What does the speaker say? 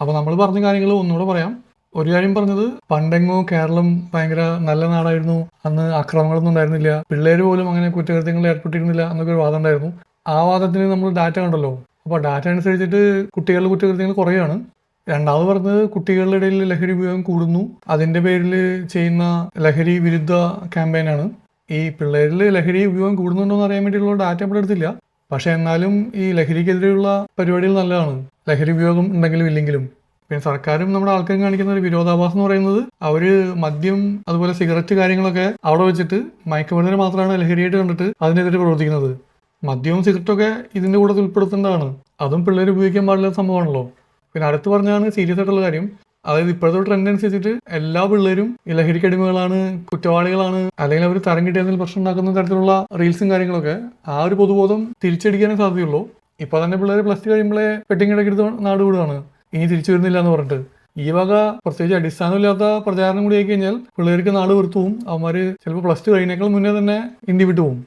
അപ്പോൾ നമ്മൾ പറഞ്ഞ കാര്യങ്ങൾ ഒന്നുകൂടെ പറയാം. ഒരു കാര്യം പറഞ്ഞത്, പണ്ടെങ്ങോ കേരളം ഭയങ്കര നല്ല നാടായിരുന്നു, അന്ന് അക്രമങ്ങളൊന്നും ഉണ്ടായിരുന്നില്ല, പിള്ളേർ പോലും അങ്ങനെ കുറ്റകൃത്യങ്ങളിൽ ഏർപ്പെട്ടിരുന്നില്ല എന്നൊക്കെ ഒരു വാദം ഉണ്ടായിരുന്നു. ആ വാദത്തിന് നമ്മൾ ഡാറ്റ കണ്ടല്ലോ. അപ്പോൾ ഡാറ്റ അനുസരിച്ചിട്ട് കുട്ടികളുടെ കുറ്റകൃത്യങ്ങൾ കുറയാണ്. രണ്ടാമത് പറഞ്ഞത്, കുട്ടികളുടെ ഇടയിൽ ലഹരി ഉപയോഗം കൂടുന്നു, അതിന്റെ പേരിൽ ചെയ്യുന്ന ലഹരി വിരുദ്ധ ക്യാമ്പയിനാണ്. ഈ പിള്ളേരിൽ ലഹരി ഉപയോഗം കൂടുന്നുണ്ടോ എന്ന് അറിയാൻ വേണ്ടിയിട്ടുള്ള ഡാറ്റ നമ്മൾ എടുത്തില്ല. പക്ഷെ എന്നാലും ഈ ലഹരിക്കെതിരെയുള്ള പരിപാടികൾ നല്ലതാണ്, ലഹരി ഉപയോഗം ഉണ്ടെങ്കിലും ഇല്ലെങ്കിലും. പിന്നെ സർക്കാരും നമ്മുടെ ആൾക്കാരും കാണിക്കുന്ന ഒരു വിരോധാഭാസം എന്ന് പറയുന്നത്, അവര് മദ്യം അതുപോലെ സിഗരറ്റ് കാര്യങ്ങളൊക്കെ അവിടെ വെച്ചിട്ട് മയക്കുമരുന്നിന് മാത്രമാണ് ലഹരിയായിട്ട് കണ്ടിട്ട് അതിനെതിരെ പ്രവർത്തിക്കുന്നത്. മദ്യവും സിഗരറ്റും ഒക്കെ ഇതിന്റെ കൂടെ ഉൾപ്പെടുത്തേണ്ടതാണ്. അതും പിള്ളേർ ഉപയോഗിക്കാൻ പാടില്ലാത്ത സംഭവമാണല്ലോ. പിന്നെ അടുത്ത് പറഞ്ഞാണ് സീരിയസ് ആയിട്ടുള്ള കാര്യം. അതായത് ഇപ്പോഴത്തെ ട്രെൻഡ് അനുസരിച്ചിട്ട് എല്ലാ പിള്ളേരും ഈ ലഹരിക്ക് അടിമകളാണ്, കുറ്റവാളികളാണ്, അല്ലെങ്കിൽ അവർ തരം കിട്ടിയതിൽ പ്രശ്നം ഉണ്ടാക്കുന്ന തരത്തിലുള്ള റീൽസും കാര്യങ്ങളൊക്കെ, ആ ഒരു പൊതുബോധം തിരിച്ചടിക്കാനേ സാധ്യതയുള്ളൂ. ഇപ്പൊ തന്നെ പിള്ളേർ പ്ലസ് ടു കഴിയുമ്പോഴേ പെട്ടിങ്ങിടക്കെടുത്ത് നാട് വിടുകയാണ്, ഇനി തിരിച്ചു വരുന്നില്ല എന്ന് പറഞ്ഞിട്ട്. ഈ വക പ്രത്യേകിച്ച് അടിസ്ഥാനമില്ലാത്ത പ്രചാരണം കൂടി ആയി കഴിഞ്ഞാൽ പിള്ളേർക്ക് നാട് വെറുത്തു പോകും. അവന്മാര് ചിലപ്പോൾ പ്ലസ് ടു കഴിഞ്ഞേക്കാൾ മുന്നേ തന്നെ ഇന്ത്യ വിട്ടു പോകും.